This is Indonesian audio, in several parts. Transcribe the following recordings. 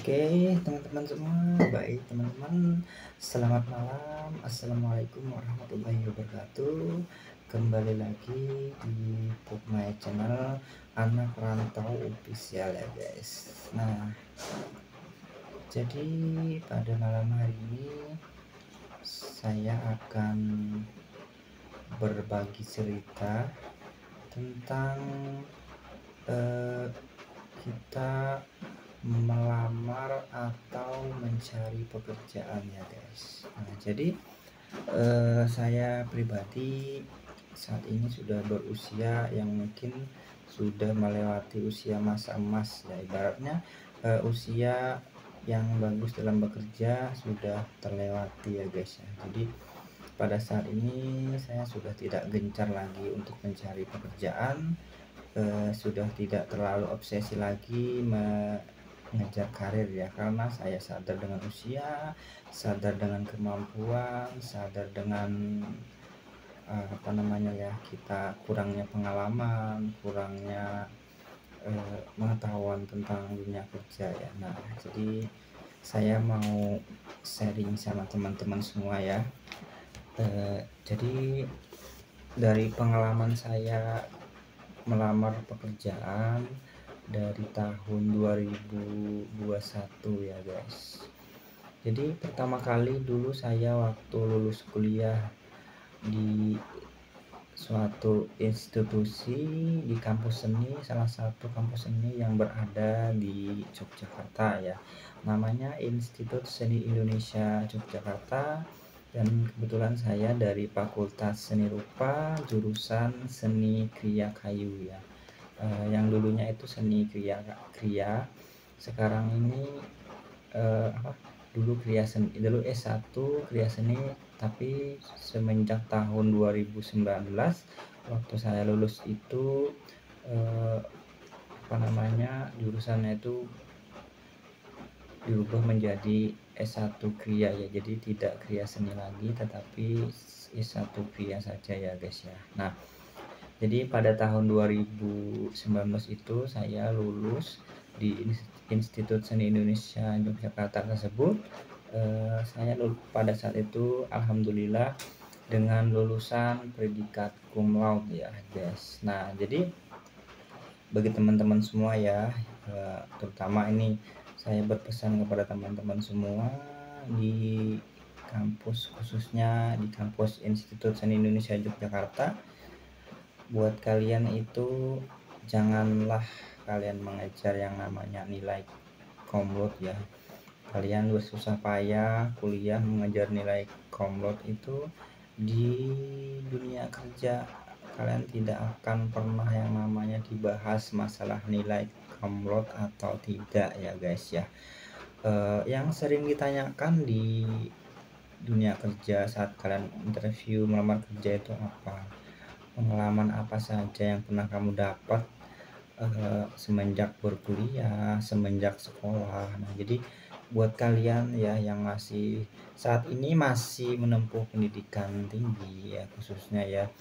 Oke, teman-teman semua, baik teman-teman, selamat malam. Assalamualaikum warahmatullahi wabarakatuh. Kembali lagi di My Channel Anak Rantau Official ya guys. Nah, jadi pada malam hari ini saya akan berbagi cerita tentang kita melamar atau mencari pekerjaan ya guys. Nah, jadi saya pribadi saat ini sudah berusia yang mungkin sudah melewati usia masa emas ya, ibaratnya usia yang bagus dalam bekerja sudah terlewati ya guys ya. Jadi pada saat ini saya sudah tidak gencar lagi untuk mencari pekerjaan, sudah tidak terlalu obsesi lagi mengejar karir ya, karena saya sadar dengan usia, sadar dengan kemampuan, sadar dengan kita kurangnya pengalaman, kurangnya pengetahuan tentang dunia kerja ya. Nah, jadi saya mau sharing sama teman-teman semua ya. Jadi dari pengalaman saya melamar pekerjaan dari tahun 2021 ya guys. Jadi pertama kali dulu saya waktu lulus kuliah di suatu institusi di kampus seni, salah satu kampus seni yang berada di Yogyakarta ya, namanya Institut Seni Indonesia Yogyakarta, dan kebetulan saya dari Fakultas Seni Rupa jurusan Seni Kriya Kayu ya. Yang dulunya itu Seni Kriya, sekarang ini dulu Kriya Seni, dulu S1 Kriya Seni, tapi semenjak tahun 2019 waktu saya lulus itu jurusannya itu dirubah menjadi S1 Kriya ya, jadi tidak Kriya Seni lagi tetapi S1 Kriya saja ya guys ya. Nah, jadi pada tahun 2019 itu saya lulus di Institut Seni Indonesia Yogyakarta tersebut. Saya pada saat itu alhamdulillah dengan lulusan predikat cum laude ya guys. Nah, jadi bagi teman-teman semua ya, terutama ini saya berpesan kepada teman-teman semua di kampus, khususnya di kampus Institut Seni Indonesia Yogyakarta, buat kalian itu janganlah kalian mengejar yang namanya nilai cum laude ya. Kalian bersusah payah kuliah mengejar nilai cum laude itu, di dunia kerja kalian tidak akan pernah yang namanya dibahas masalah nilai cum laude atau tidak ya guys ya. Yang sering ditanyakan di dunia kerja saat kalian interview melamar kerja itu apa? Pengalaman apa saja yang pernah kamu dapat semenjak berkuliah, semenjak sekolah. Nah, jadi buat kalian ya yang saat ini masih menempuh pendidikan tinggi ya, khususnya ya,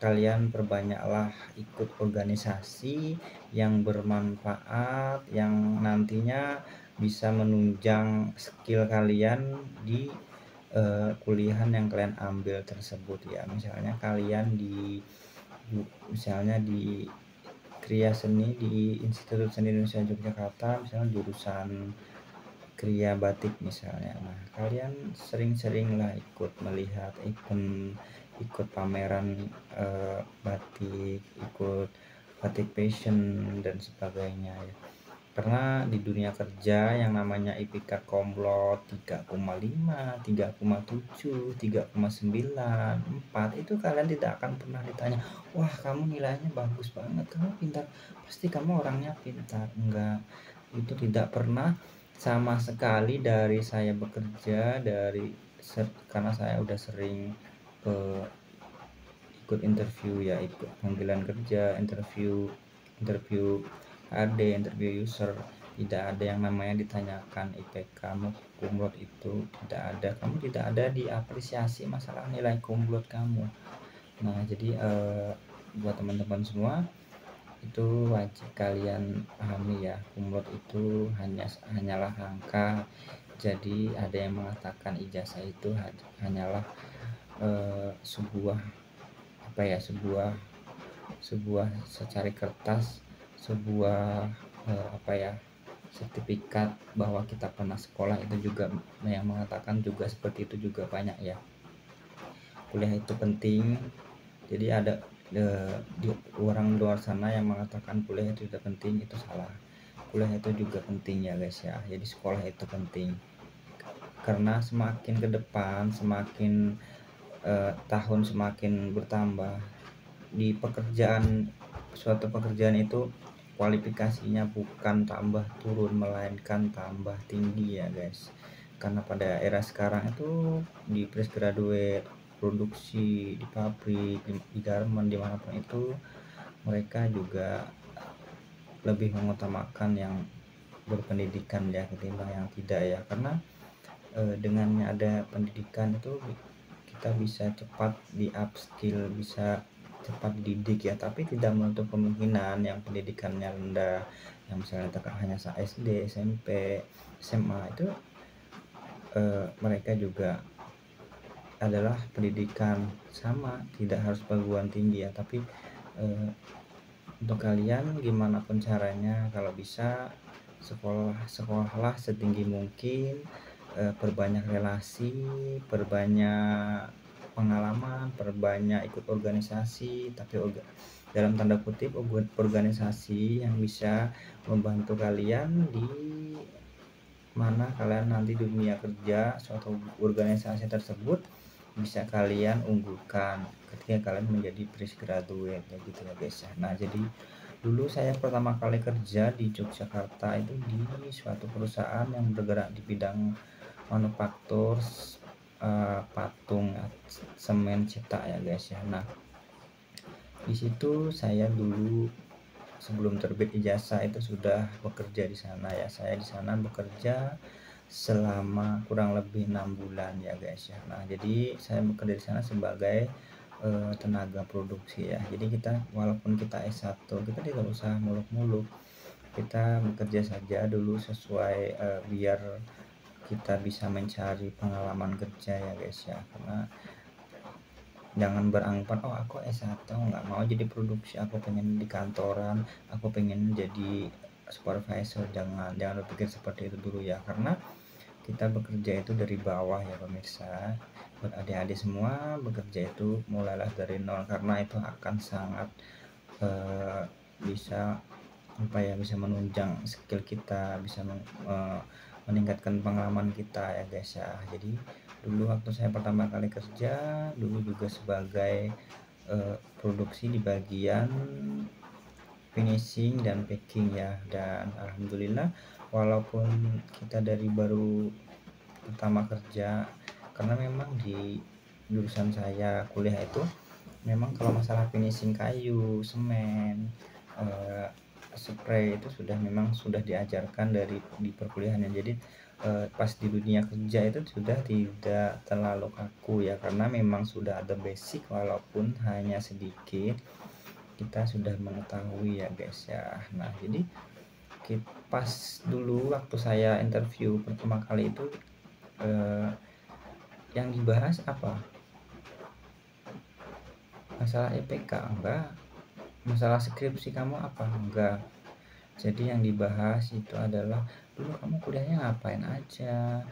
kalian perbanyaklah ikut organisasi yang bermanfaat, yang nantinya bisa menunjang skill kalian di kuliahan yang kalian ambil tersebut ya. Misalnya kalian di Kriya Seni di Institut Seni Indonesia Yogyakarta, misalnya jurusan Kriya Batik misalnya. Nah, kalian sering-seringlah ikut melihat ikut pameran batik, ikut batik fashion dan sebagainya ya. Karena di dunia kerja yang namanya IPK cum laude 3,5, 3,7, 3,9, 4 itu kalian tidak akan pernah ditanya, wah kamu nilainya bagus banget, kamu pintar, pasti kamu orangnya pintar. Enggak, itu tidak pernah sama sekali. Dari saya bekerja, karena saya udah sering ikut interview ya, ikut panggilan kerja, interview AD, interview user, tidak ada yang namanya ditanyakan IPK kamu cum laude, itu tidak ada. Kamu tidak ada diapresiasi masalah nilai cum laude kamu. Nah, jadi buat teman-teman semua, itu wajib kalian pahami ya, kumlot itu hanyalah angka. Jadi ada yang mengatakan ijazah itu hanyalah sebuah apa ya, sebuah secari kertas, sebuah apa ya, sertifikat bahwa kita pernah sekolah. Itu juga yang mengatakan juga seperti itu juga banyak ya. Kuliah itu penting. Jadi ada di orang luar sana yang mengatakan kuliah itu tidak penting, itu salah. Kuliah itu juga penting ya guys ya. Jadi sekolah itu penting karena semakin ke depan, semakin tahun semakin bertambah di pekerjaan, suatu pekerjaan itu kualifikasinya bukan tambah turun melainkan tambah tinggi ya guys. Karena pada era sekarang itu di fresh graduate, produksi di pabrik, di garment, dimanapun itu mereka juga lebih mengutamakan yang berpendidikan ya ketimbang yang tidak ya. Karena dengan ada pendidikan itu kita bisa cepat di upskill, bisa cepat dididik ya, tapi tidak menutup kemungkinan yang pendidikannya rendah, yang misalnya hanya SD, SMP, SMA itu mereka juga adalah pendidikan sama, tidak harus perguruan tinggi ya, tapi untuk kalian gimana pun caranya, kalau bisa sekolahlah setinggi mungkin, perbanyak relasi, perbanyak pengalaman, perbanyak ikut organisasi, tapi dalam tanda kutip organisasi yang bisa membantu kalian di mana kalian nanti di dunia kerja. Suatu organisasi tersebut bisa kalian unggulkan ketika kalian menjadi fresh graduate ya gitu ya guys ya. Nah jadi dulu saya pertama kali kerja di Yogyakarta itu di suatu perusahaan yang bergerak di bidang manufaktur patung semen cetak ya guys ya. Nah di situ saya dulu sebelum terbit ijazah itu sudah bekerja di sana ya. Saya di sana bekerja selama kurang lebih 6 bulan ya guys ya. Nah jadi saya bekerja di sana sebagai tenaga produksi ya. Jadi kita walaupun kita S1 kita tidak usah muluk-muluk, kita bekerja saja dulu sesuai biar kita bisa mencari pengalaman kerja ya guys ya. Karena jangan beranggapan oh aku S1 nggak mau jadi produksi, aku pengen di kantoran, aku pengen jadi supervisor. Jangan berpikir seperti itu dulu ya, karena kita bekerja itu dari bawah ya pemirsa. Buat adik-adik semua, bekerja itu mulailah dari nol, karena itu akan sangat bisa apa ya, bisa menunjang skill kita, bisa meningkatkan pengalaman kita ya guys ya. Jadi dulu waktu saya pertama kali kerja dulu juga sebagai produksi di bagian finishing dan packing ya. Dan alhamdulillah walaupun kita dari baru pertama kerja, karena memang di jurusan saya kuliah itu memang kalau masalah finishing kayu, semen, spray itu memang sudah diajarkan dari di perkuliahannya. Jadi pas di dunia kerja itu sudah tidak terlalu kaku ya, karena memang sudah ada basic walaupun hanya sedikit, kita sudah mengetahui ya guys ya. Nah jadi pas dulu waktu saya interview pertama kali itu yang dibahas apa? Masalah IPK enggak, masalah skripsi kamu apa enggak. Jadi yang dibahas itu adalah dulu kamu kuliahnya ngapain aja,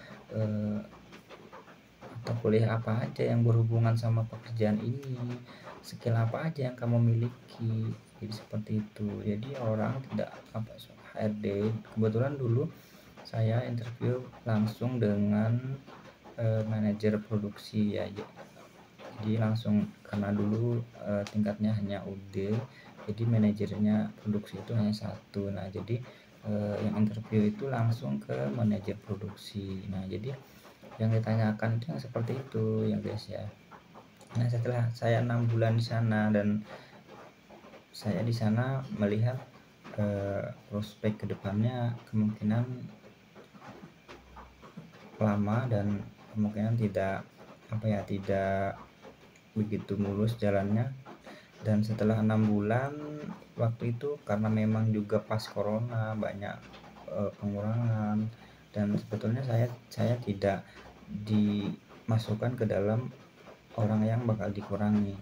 atau kuliah apa aja yang berhubungan sama pekerjaan ini, skill apa aja yang kamu miliki. Jadi seperti itu. Jadi orang tidak apa, HRD kebetulan dulu saya interview langsung dengan manajer produksi ya. Jadi langsung, karena dulu tingkatnya hanya UD, jadi manajernya produksi itu hanya satu. Nah jadi yang interview itu langsung ke manajer produksi. Nah jadi yang ditanyakan itu yang seperti itu ya guys ya. Nah setelah saya 6 bulan di sana, dan saya di sana melihat prospek kedepannya kemungkinan lama dan kemungkinan tidak apa ya, tidak begitu mulus jalannya. Dan setelah 6 bulan waktu itu, karena memang juga pas corona banyak pengurangan, dan sebetulnya saya tidak dimasukkan ke dalam orang yang bakal dikurangi,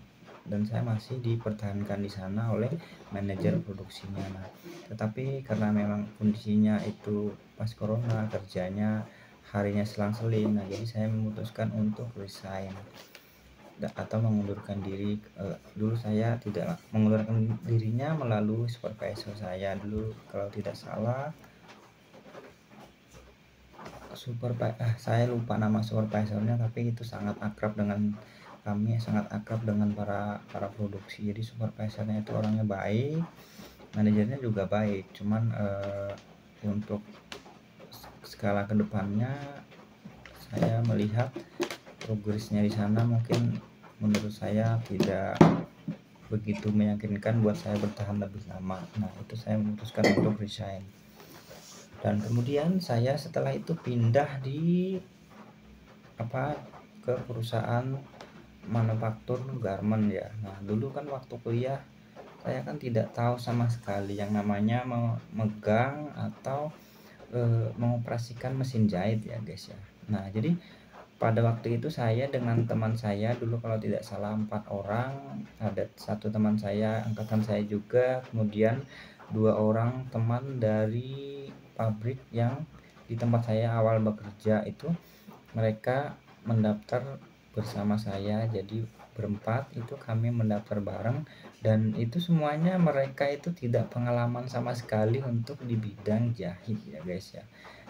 dan saya masih dipertahankan di sana oleh manajer produksinya. Nah, tetapi karena memang kondisinya itu pas corona, kerjanya harinya selang-seling, nah jadi saya memutuskan untuk resign atau mengundurkan diri. Dulu saya tidak mengundurkan dirinya melalui supervisor saya dulu, kalau tidak salah saya lupa nama supervisornya, tapi itu sangat akrab dengan kami, sangat akrab dengan para produksi. Jadi supervisornya itu orangnya baik, manajernya juga baik, cuman untuk skala kedepannya saya melihat progresnya di sana mungkin menurut saya tidak begitu meyakinkan buat saya bertahan lebih lama. Nah, itu saya memutuskan untuk resign. Dan kemudian saya setelah itu pindah ke perusahaan manufaktur garment ya. Nah, dulu kan waktu kuliah saya kan tidak tahu sama sekali yang namanya memegang atau mengoperasikan mesin jahit ya guys ya. Nah, jadi pada waktu itu saya dengan teman saya dulu kalau tidak salah 4 orang, ada satu teman saya angkatan saya juga, kemudian 2 orang teman dari pabrik yang di tempat saya awal bekerja itu, mereka mendaftar bersama saya. Jadi berempat itu kami mendaftar bareng, dan itu semuanya mereka itu tidak pengalaman sama sekali untuk di bidang jahit ya guys ya.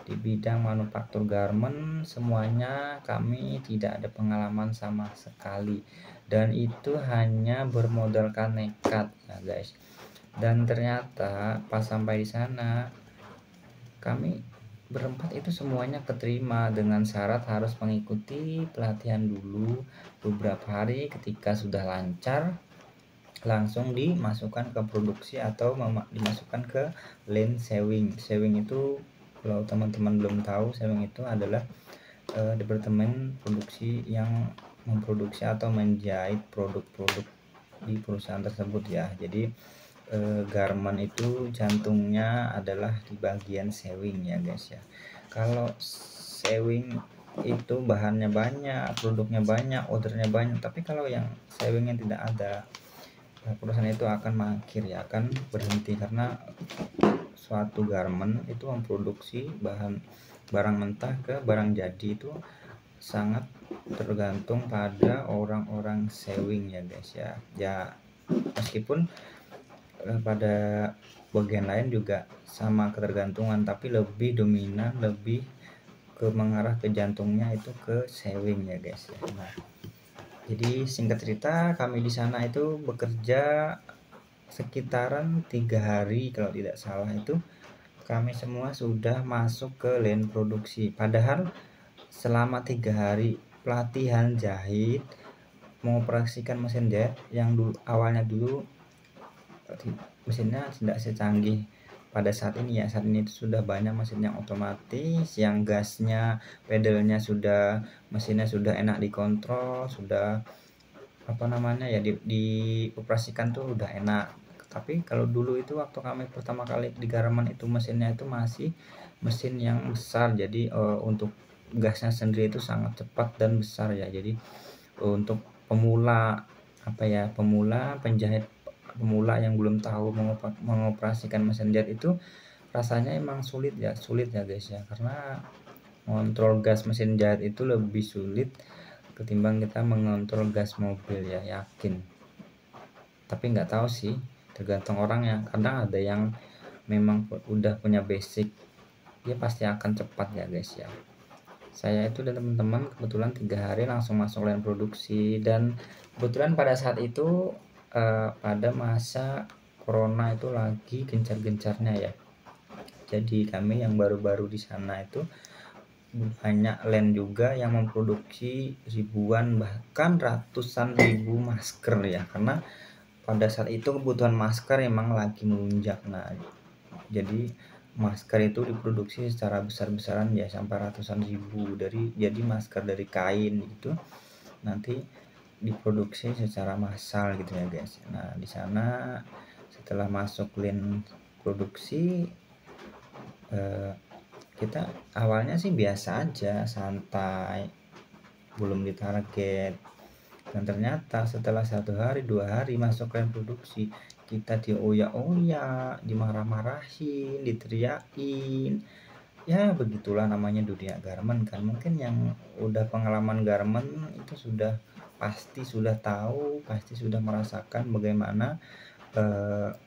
Di bidang manufaktur garment semuanya kami tidak ada pengalaman sama sekali, dan itu hanya bermodalkan nekat ya guys. Dan ternyata pas sampai di sana kami berempat itu semuanya keterima dengan syarat harus mengikuti pelatihan dulu beberapa hari. Ketika sudah lancar langsung dimasukkan ke produksi atau dimasukkan ke line sewing. Sewing itu kalau teman-teman belum tahu, sewing itu adalah departemen produksi yang memproduksi atau menjahit produk-produk di perusahaan tersebut ya. Jadi garment itu jantungnya adalah di bagian sewing ya guys ya. Kalau sewing itu bahannya banyak, produknya banyak, ordernya banyak, tapi kalau yang sewingnya tidak ada, perusahaan itu akan mangkir ya, akan berhenti, karena suatu garment itu memproduksi barang mentah ke barang jadi itu sangat tergantung pada orang-orang sewing ya guys ya. Ya meskipun pada bagian lain juga sama ketergantungan, tapi lebih dominan, lebih mengarah ke jantungnya itu ke sewing ya guys ya. Nah, jadi singkat cerita kami di sana itu bekerja sekitaran 3 hari kalau tidak salah, itu kami semua sudah masuk ke line produksi. Padahal selama 3 hari pelatihan jahit, mengoperasikan mesin jahit yang awalnya dulu mesinnya tidak secanggih pada saat ini ya. Saat ini sudah banyak mesin yang otomatis, yang gasnya, pedalnya sudah, mesinnya sudah enak dikontrol, sudah ya dioperasikan tuh udah enak. Tapi kalau dulu itu waktu kami pertama kali di garment itu mesinnya itu masih mesin yang besar, jadi untuk gasnya sendiri itu sangat cepat dan besar ya. Jadi untuk pemula penjahit pemula yang belum tahu mengoperasikan mesin jahit itu rasanya emang sulit ya guys ya, karena mengontrol gas mesin jahit itu lebih sulit ketimbang kita mengontrol gas mobil ya, yakin. Tapi nggak tahu sih, tergantung orang ya. Kadang ada yang memang udah punya basic, dia pasti akan cepat ya guys ya. Saya itu dan teman-teman kebetulan 3 hari langsung masuk line produksi, dan kebetulan pada saat itu pada masa corona itu lagi gencar-gencarnya ya. Jadi kami yang baru-baru di sana itu banyak line juga yang memproduksi ribuan bahkan ratusan ribu masker ya, karena pada saat itu kebutuhan masker emang lagi melunjak. Nah, jadi masker itu diproduksi secara besar-besaran ya, sampai ratusan ribu. Jadi masker dari kain gitu nanti diproduksi secara massal gitu ya guys. Nah di sana setelah masuk lin produksi, kita awalnya sih biasa aja, santai, belum ditarget. Dan ternyata setelah 1 hari 2 hari masuk lin produksi, kita dioyak-oyak, dimarah-marahin, diteriakin. Ya begitulah namanya dunia garmen kan. Mungkin yang udah pengalaman garmen itu sudah pasti sudah tahu, pasti sudah merasakan bagaimana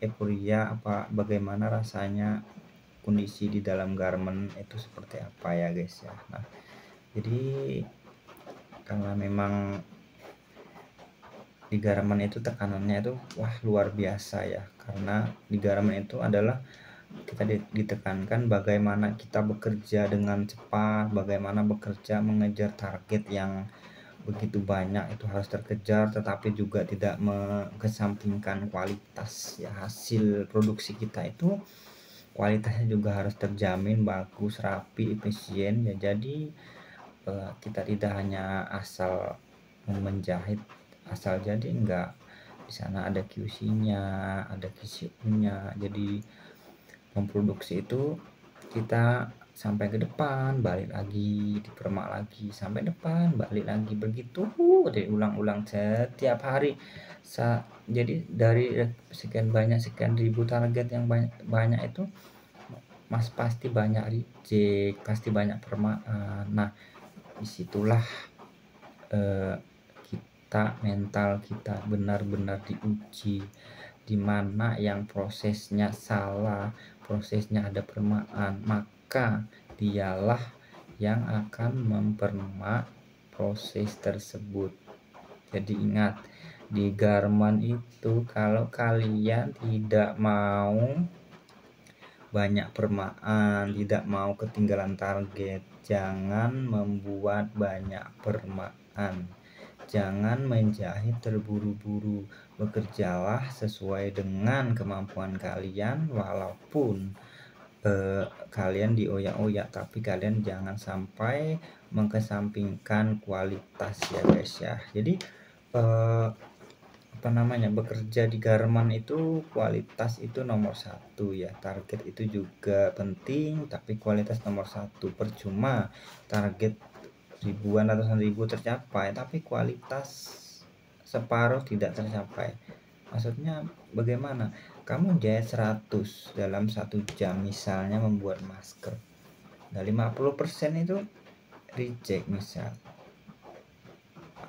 euforia bagaimana rasanya kondisi di dalam garmen itu seperti apa ya guys ya. Nah jadi karena memang di garmen itu tekanannya itu wah luar biasa ya, karena di garmen itu adalah kita ditekankan bagaimana kita bekerja dengan cepat, bagaimana bekerja mengejar target yang begitu banyak itu harus terkejar, tetapi juga tidak mengesampingkan kualitas ya, hasil produksi kita itu kualitasnya juga harus terjamin bagus, rapi, efisien ya. Jadi kita tidak hanya asal menjahit asal jadi, enggak, di sana ada QC-nya, ada QCU-nya. Jadi memproduksi itu kita sampai ke depan, balik lagi, dipermak lagi, sampai depan, balik lagi, begitu diulang-ulang setiap hari. Jadi dari sekian ribu target yang banyak itu Mas pasti banyak reject, pasti banyak permaan. Nah disitulah mental kita benar-benar diuji, dimana yang prosesnya salah, prosesnya ada permaan, maka dialah yang akan mempermak proses tersebut. Jadi ingat, di garmen itu kalau kalian tidak mau banyak permaan, tidak mau ketinggalan target, jangan membuat banyak permaan. Jangan menjahit terburu-buru, bekerjalah sesuai dengan kemampuan kalian, walaupun kalian dioyak-oyak, tapi kalian jangan sampai mengesampingkan kualitas ya guys ya. Jadi bekerja di garmen itu kualitas itu nomor satu ya, target itu juga penting, tapi kualitas nomor satu. Percuma target ribuan, ratusan ribu tercapai tapi kualitas separuh tidak tercapai. Maksudnya bagaimana? Kamu jahit 100 dalam 1 jam misalnya membuat masker, nah 50% itu reject misal,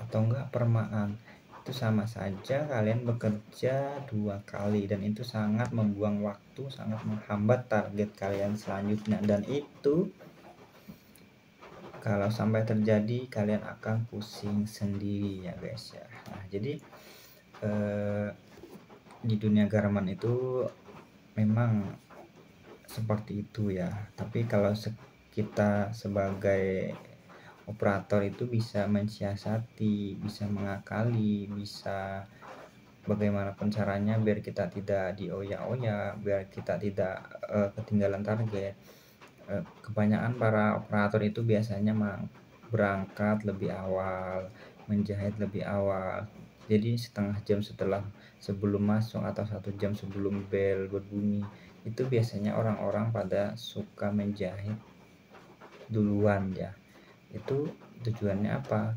atau enggak permaan. Itu sama saja kalian bekerja 2 kali, dan itu sangat membuang waktu, sangat menghambat target kalian selanjutnya. Dan itu kalau sampai terjadi kalian akan pusing sendiri ya guys ya. Nah jadi di dunia garmen itu memang seperti itu ya. Tapi kalau kita sebagai operator itu bisa mensiasati, bisa mengakali, bisa bagaimanapun caranya biar kita tidak dioyak-oyak, biar kita tidak ketinggalan target. Kebanyakan para operator itu biasanya berangkat lebih awal, menjahit lebih awal. Jadi setengah jam sebelum masuk atau 1 jam sebelum bel berbunyi, itu biasanya orang-orang pada suka menjahit duluan ya. Itu tujuannya apa?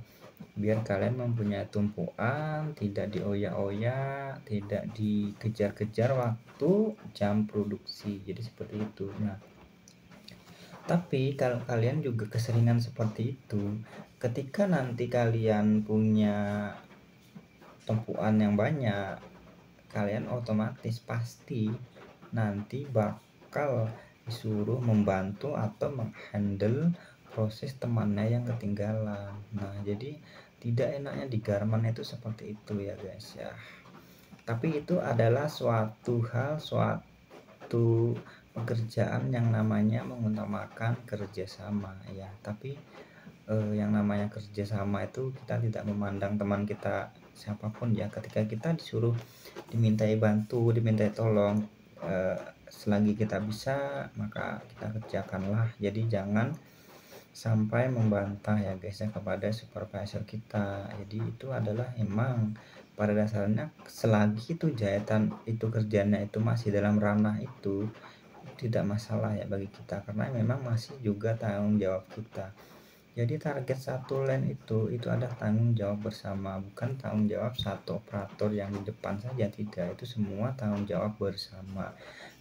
Biar kalian mempunyai tumpuan, tidak dioyak-oyak, tidak dikejar-kejar waktu jam produksi. Jadi seperti itu. Nah tapi kalau kalian juga keseringan seperti itu, ketika nanti kalian punya tumpuan yang banyak, kalian otomatis pasti nanti bakal disuruh membantu atau menghandle proses temannya yang ketinggalan. Nah jadi tidak enaknya di garmen itu seperti itu ya guys ya. Tapi itu adalah suatu pekerjaan yang namanya mengutamakan kerjasama ya. Tapi yang namanya kerjasama itu kita tidak memandang teman kita siapapun ya. Ketika kita disuruh dimintai bantu, dimintai tolong, selagi kita bisa maka kita kerjakanlah. Jadi jangan sampai membantah ya guys ya kepada supervisor kita. Jadi itu adalah emang pada dasarnya selagi itu jahitan itu kerjanya itu masih dalam ranah itu tidak masalah ya bagi kita, karena memang masih juga tanggung jawab kita. Jadi target satu line itu adalah tanggung jawab bersama, bukan tanggung jawab satu operator yang di depan saja, tidak. Itu semua tanggung jawab bersama.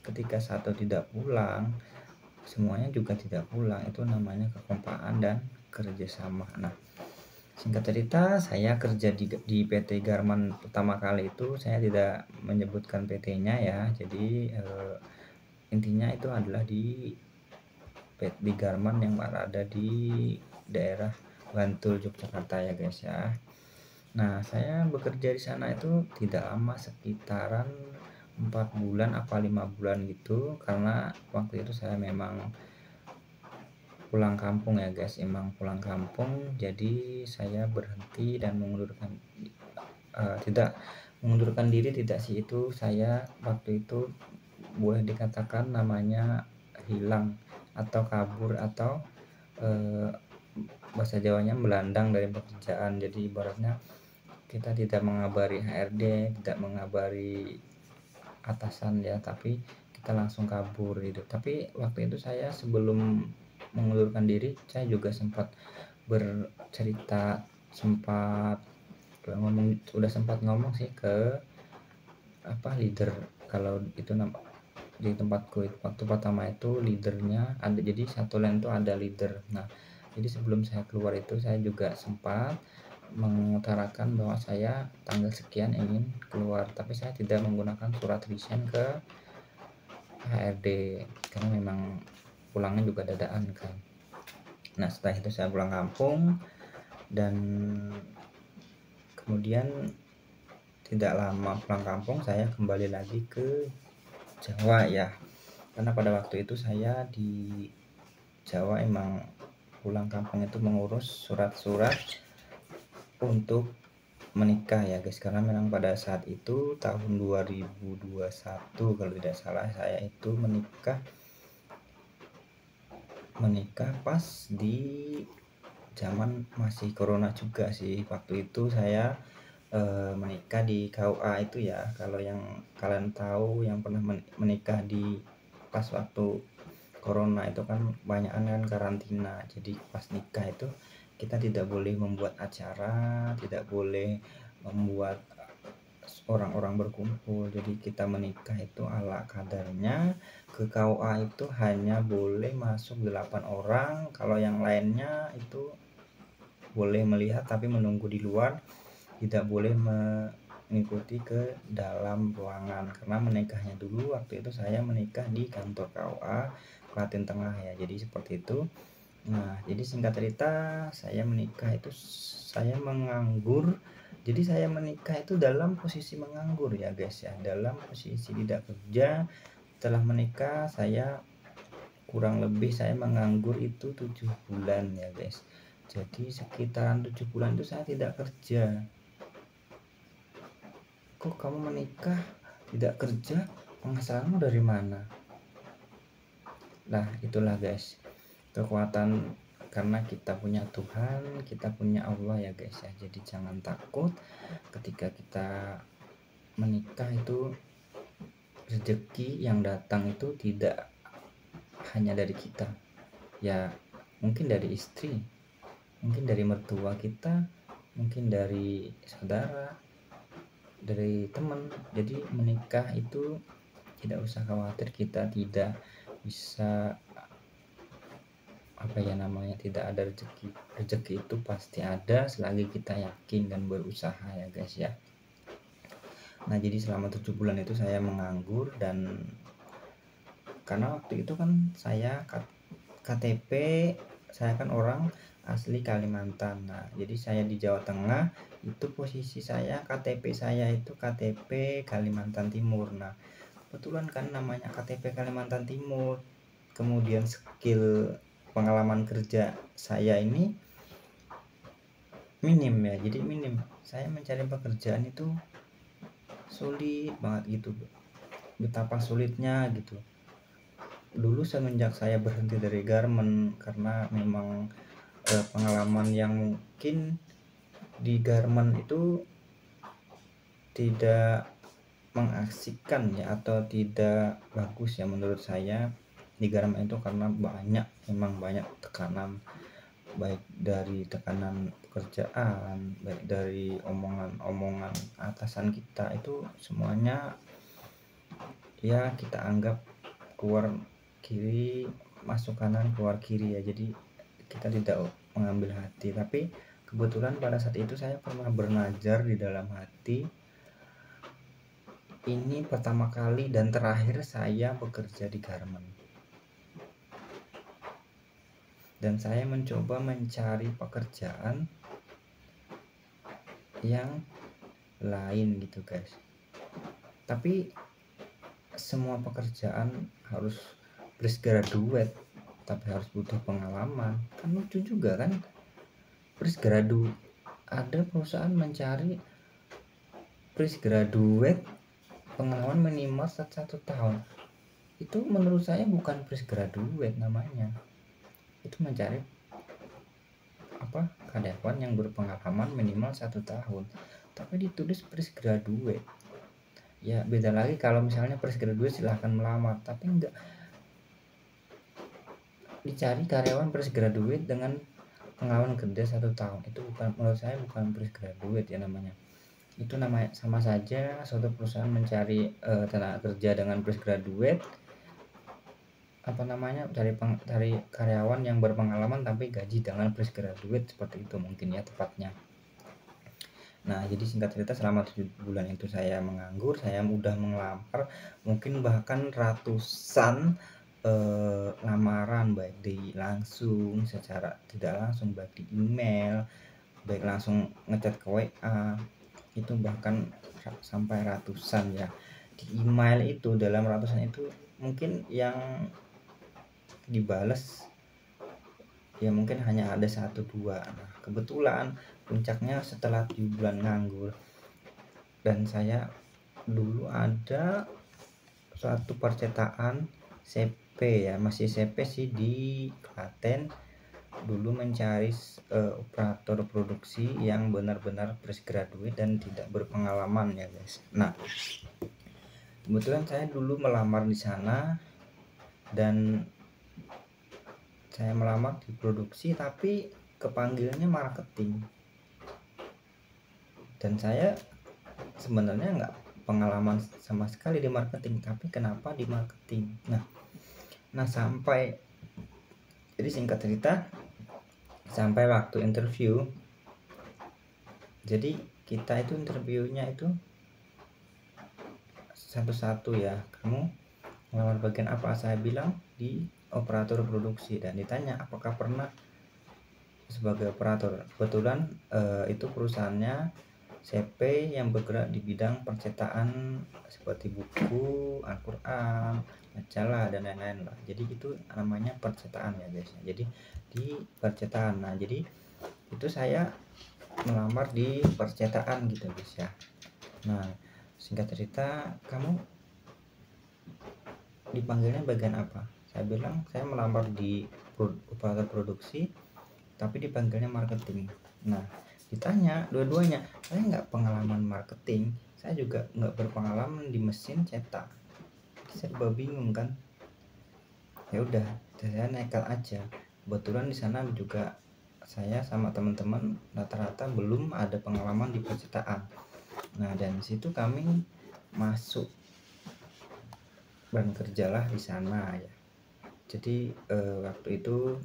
Ketika satu tidak pulang, semuanya juga tidak pulang. Itu namanya kekompakan dan kerjasama. Nah, singkat cerita, saya kerja di PT Garmen pertama kali itu saya tidak menyebutkan PT-nya ya. Jadi intinya itu adalah di Garmen yang berada di daerah Bantul, Yogyakarta ya guys ya. Nah, saya bekerja di sana itu tidak lama, sekitaran 4 bulan apa 5 bulan gitu, karena waktu itu saya memang pulang kampung ya guys, emang pulang kampung, jadi saya berhenti dan tidak mengundurkan diri, tidak sih, itu saya waktu itu boleh dikatakan namanya hilang atau kabur atau eh, bahasa Jawanya melandang dari pekerjaan. Jadi ibaratnya kita tidak mengabari HRD, tidak mengabari atasan ya, tapi kita langsung kabur gitu. Tapi waktu itu saya sebelum mengundurkan diri, saya juga sempat bercerita, sempat ngomong, udah sempat ngomong sih ke leader. Kalau itu di tempatku itu waktu pertama itu leadernya ada, jadi satu line itu ada leader. Nah, jadi sebelum saya keluar itu saya juga sempat mengutarakan bahwa saya tanggal sekian ingin keluar, tapi saya tidak menggunakan surat resign ke HRD karena memang pulangnya juga dadaan kan. Nah, setelah itu saya pulang kampung dan kemudian tidak lama pulang kampung saya kembali lagi ke Jawa ya, karena pada waktu itu saya di Jawa emang pulang kampung itu mengurus surat-surat untuk menikah ya guys, karena memang pada saat itu tahun 2021 kalau tidak salah, saya itu menikah pas di zaman masih corona juga sih. Waktu itu saya menikah di KUA itu ya, kalau yang kalian tahu yang pernah menikah di pas waktu corona itu kan banyak kan karantina. Jadi pas nikah itu kita tidak boleh membuat acara, tidak boleh membuat orang-orang berkumpul. Jadi kita menikah itu ala kadarnya. Ke KUA itu hanya boleh masuk 8 orang, kalau yang lainnya itu boleh melihat tapi menunggu di luar, tidak boleh mengikuti ke dalam ruangan. Karena menikahnya dulu waktu itu saya menikah di kantor KUA Klaten Tengah ya, jadi seperti itu. Nah, jadi singkat cerita, saya menikah itu saya menganggur. Jadi saya menikah itu dalam posisi menganggur ya guys ya, dalam posisi tidak kerja. Setelah menikah saya kurang lebih saya menganggur itu 7 bulan ya guys. Jadi sekitaran 7 bulan itu saya tidak kerja. Kok kamu menikah tidak kerja, penghasilanmu dari mana? Nah, itulah guys, kekuatan karena kita punya Tuhan, kita punya Allah ya guys ya. Jadi jangan takut ketika kita menikah itu, rezeki yang datang itu tidak hanya dari kita ya, mungkin dari istri, mungkin dari mertua kita, mungkin dari saudara, dari teman. Jadi menikah itu tidak usah khawatir kita tidak bisa tidak ada rezeki. Rezeki itu pasti ada selagi kita yakin dan berusaha ya guys ya. Nah, jadi selama 7 bulan itu saya menganggur, dan karena waktu itu kan saya KTP saya kan orang asli Kalimantan. Nah, jadi saya di Jawa Tengah itu posisi saya KTP saya itu KTP Kalimantan Timur. Nah, kebetulan kan namanya KTP Kalimantan Timur, kemudian skill pengalaman kerja saya ini minim ya, jadi minim. Saya mencari pekerjaan itu sulit banget gitu, betapa sulitnya gitu. dulu semenjak saya berhenti dari garment karena memang pengalaman yang mungkin di garment itu tidak mengasihkan ya, atau tidak bagus ya menurut saya di garment itu, karena memang banyak tekanan, baik dari tekanan pekerjaan, baik dari omongan-omongan atasan kita, itu semuanya ya kita anggap keluar kiri masuk kanan, keluar kiri ya, jadi kita tidak mengambil hati. Tapi kebetulan pada saat itu saya pernah bernazar di dalam hati, ini pertama kali dan terakhir saya bekerja di garment, dan saya mencoba mencari pekerjaan yang lain gitu guys. Tapi semua pekerjaan harus fresh graduate, tapi harus butuh pengalaman, kan lucu juga kan. Fresh graduate, ada perusahaan mencari fresh graduate pengalaman minimal 1 tahun. Itu menurut saya bukan fresh graduate namanya, itu mencari karyawan yang berpengalaman minimal 1 tahun, tapi ditulis fresh graduate. Ya beda lagi kalau misalnya fresh graduate silahkan melamar, tapi enggak, dicari karyawan fresh graduate dengan pengalaman kerja 1 tahun. Itu bukan, menurut saya bukan fresh graduate ya namanya. Itu namanya sama saja suatu perusahaan mencari tenaga kerja dengan fresh graduate, cari karyawan yang berpengalaman tapi gaji dengan fresh graduate, seperti itu mungkin ya tepatnya. Nah jadi singkat cerita, selama 7 bulan itu saya menganggur, saya udah mengelamar mungkin bahkan ratusan lamaran, baik di langsung, secara tidak langsung, baik di email, baik langsung ngechat ke WA, itu bahkan sampai ratusan ya. Di email itu, dalam ratusan itu mungkin yang dibales ya mungkin hanya ada 1-2. Nah kebetulan puncaknya setelah 7 bulan nganggur, dan saya dulu ada suatu percetakan CP ya, masih CP sih, di Klaten, dulu mencari operator produksi yang benar-benar fresh graduate dan tidak berpengalaman ya guys. Nah kebetulan saya dulu melamar di sana, dan saya melamar di produksi tapi kepanggilnya marketing, dan saya sebenarnya nggak pengalaman sama sekali di marketing, tapi kenapa di marketing. Nah sampai, jadi singkat cerita, sampai waktu interview, jadi kita itu interviewnya itu satu-satu ya, kamu melamar bagian apa, saya bilang di operator produksi, dan ditanya apakah pernah sebagai operator. Kebetulan itu perusahaannya CP yang bergerak di bidang percetakan seperti buku, Al-Quran, majalah, dan lain-lain lah. Jadi itu namanya percetakan ya guys. Jadi di percetakan. Nah jadi itu saya melamar di percetakan gitu guys ya. Nah singkat cerita, kamu dipanggilnya bagian apa? Saya bilang saya melamar di operator produksi tapi dipanggilnya marketing. Nah ditanya dua-duanya, saya nggak pengalaman marketing, saya juga nggak berpengalaman di mesin cetak, serba bingung kan. Ya udah, saya nekat aja. Kebetulan di sana juga saya sama teman-teman rata-rata belum ada pengalaman di percetakan. Nah dan situ kami masuk dan kerjalah di sana ya. Jadi waktu itu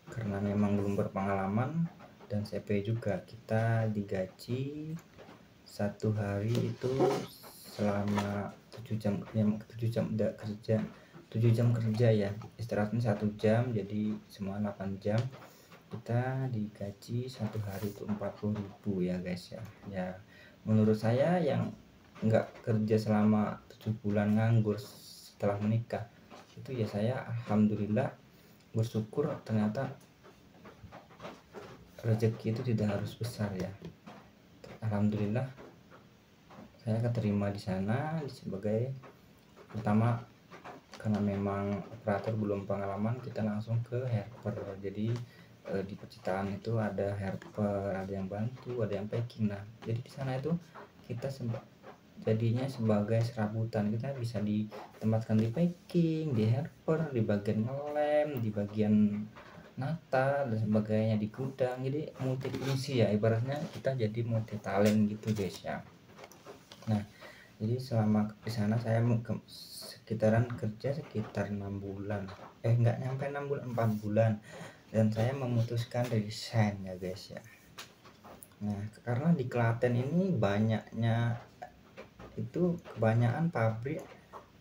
karena memang belum berpengalaman dan CP juga, kita digaji satu hari itu selama 7 jam ya, 7 jam kerja, 7 jam kerja ya, istirahatnya 1 jam, jadi semua 8 jam. Kita digaji satu hari itu 40.000 ya guys ya. Ya menurut saya yang nggak kerja selama 7 bulan nganggur setelah menikah itu ya, saya alhamdulillah bersyukur, ternyata rezeki itu tidak harus besar ya. Alhamdulillah saya keterima di sana sebagai pertama karena memang operator belum pengalaman, kita langsung ke helper. Jadi di percitaan itu ada helper, ada yang bantu, ada yang packing. Nah, jadi di sana itu kita jadinya sebagai serabutan, kita bisa ditempatkan di packing, di helper, di bagian ngelem, di bagian nata dan sebagainya, di gudang. Jadi multifungsi ya, ibaratnya kita jadi multi talent gitu guys ya. Nah, jadi selama di sana saya sekitaran kerja sekitar 6 bulan, nggak nyampe 6 bulan, 4 bulan, dan saya memutuskan resign ya guys ya. Nah, karena di Klaten ini banyaknya itu kebanyakan pabrik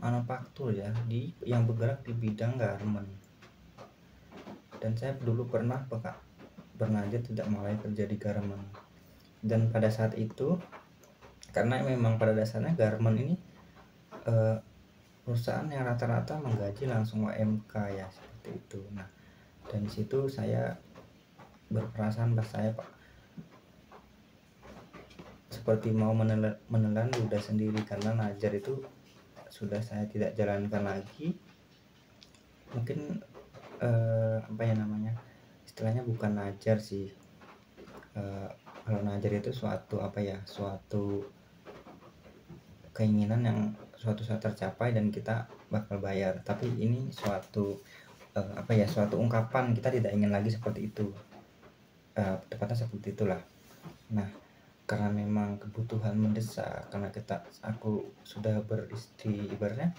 manufaktur ya, yang bergerak di bidang garment, dan saya dulu pernah bernajat tidak mulai kerja di garment. Dan pada saat itu, karena memang pada dasarnya garment ini perusahaan yang rata-rata menggaji langsung UMK ya, seperti itu. Nah, dan situ saya berperasaan bahwa saya seperti mau menelan ludah sendiri, karena najar itu sudah saya tidak jalankan lagi. Mungkin apa ya namanya, istilahnya bukan najar sih. Kalau najar itu suatu keinginan yang suatu saat tercapai dan kita bakal bayar, tapi ini suatu suatu ungkapan kita tidak ingin lagi seperti itu, tepatnya seperti itulah. Nah, karena memang kebutuhan mendesak, karena aku sudah beristri, ibaratnya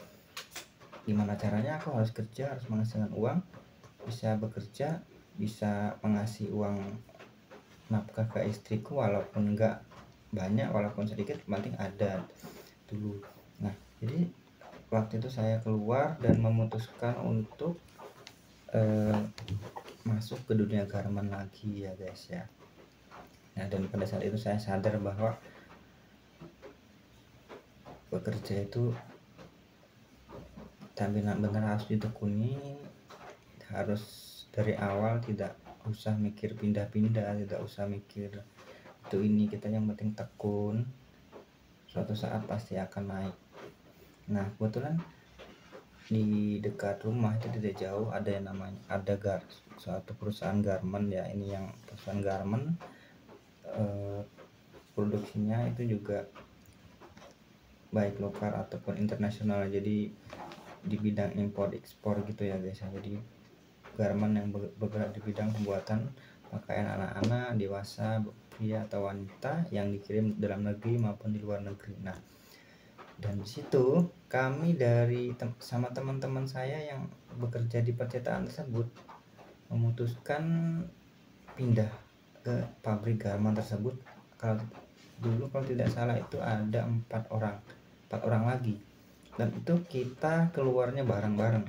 gimana caranya aku harus kerja, harus menghasilkan uang, bisa bekerja, bisa mengasih uang nafkah ke istriku, walaupun enggak banyak, walaupun sedikit, penting ada dulu. Nah, jadi waktu itu saya keluar dan memutuskan untuk masuk ke dunia garment lagi ya guys ya. Nah, dan pada saat itu saya sadar bahwa bekerja itu benar-benar harus ditekuni, harus dari awal, tidak usah mikir pindah-pindah, tidak usah mikir itu ini, kita yang penting tekun, suatu saat pasti akan naik. Nah, kebetulan di dekat rumah itu tidak jauh ada yang namanya suatu perusahaan garment ya. Ini yang perusahaan garment, produksinya itu juga baik lokal ataupun internasional, jadi di bidang impor ekspor gitu ya guys. Jadi garment yang bergerak di bidang pembuatan pakaian anak-anak, dewasa, pria atau wanita yang dikirim dalam negeri maupun di luar negeri. Nah, dan disitu kami sama teman-teman saya yang bekerja di percetakan tersebut memutuskan pindah ke pabrik garment tersebut. Kalau tidak salah itu ada 4 orang lagi, dan itu kita keluarnya bareng-bareng,